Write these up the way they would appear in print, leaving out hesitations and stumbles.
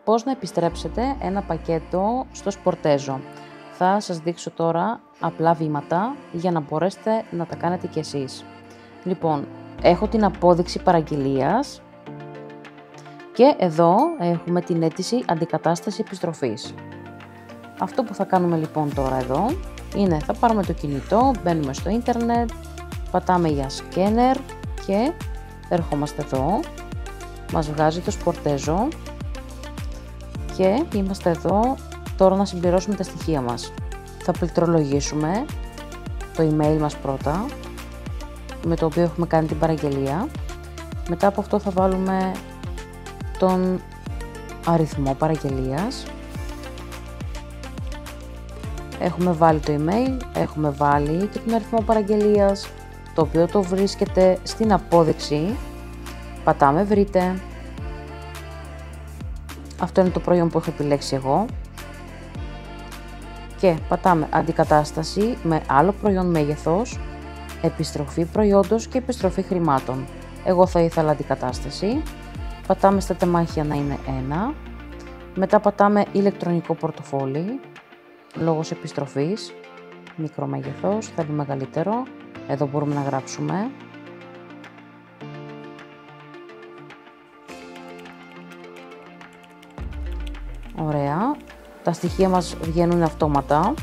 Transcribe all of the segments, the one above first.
Πώς να επιστρέψετε ένα πακέτο στο Sportezo. Θα σας δείξω τώρα απλά βήματα για να μπορέσετε να τα κάνετε κι εσείς. Λοιπόν, έχω την απόδειξη παραγγελίας και εδώ έχουμε την αίτηση αντικατάσταση επιστροφής. Αυτό που θα κάνουμε λοιπόν τώρα εδώ είναι θα πάρουμε το κινητό, μπαίνουμε στο ίντερνετ, πατάμε για σκένερ και ερχόμαστε εδώ, μας βγάζει το Sportezo και είμαστε εδώ τώρα να συμπληρώσουμε τα στοιχεία μας. Θα πληκτρολογήσουμε το email μας πρώτα, με το οποίο έχουμε κάνει την παραγγελία. Μετά από αυτό θα βάλουμε τον αριθμό παραγγελίας. Έχουμε βάλει το email, έχουμε βάλει και τον αριθμό παραγγελίας, το οποίο το βρίσκεται στην απόδειξη. Πατάμε βρείτε. Αυτό είναι το προϊόν που έχω επιλέξει εγώ. Και πατάμε αντικατάσταση με άλλο προϊόν μέγεθος, επιστροφή προϊόντος και επιστροφή χρημάτων. Εγώ θα ήθελα αντικατάσταση. Πατάμε στα τεμάχια να είναι 1. Μετά πατάμε ηλεκτρονικό πορτοφόλι, λόγος επιστροφής, μικρό μέγεθος, θέλει μεγαλύτερο. Εδώ μπορούμε να γράψουμε. Ωραία. Τα στοιχεία μας βγαίνουν αυτόματα.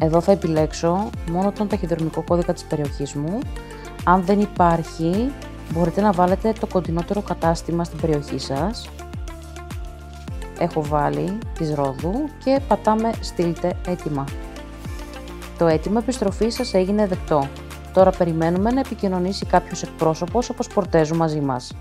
Εδώ θα επιλέξω μόνο τον ταχυδρομικό κώδικα της περιοχής μου. Αν δεν υπάρχει, μπορείτε να βάλετε το κοντινότερο κατάστημα στην περιοχή σας. Έχω βάλει της Ρόδου και πατάμε στείλτε έτοιμα. Το αίτημα επιστροφής σας έγινε δεκτό. Τώρα περιμένουμε να επικοινωνήσει κάποιος εκπρόσωπος από Sportezo μαζί μας.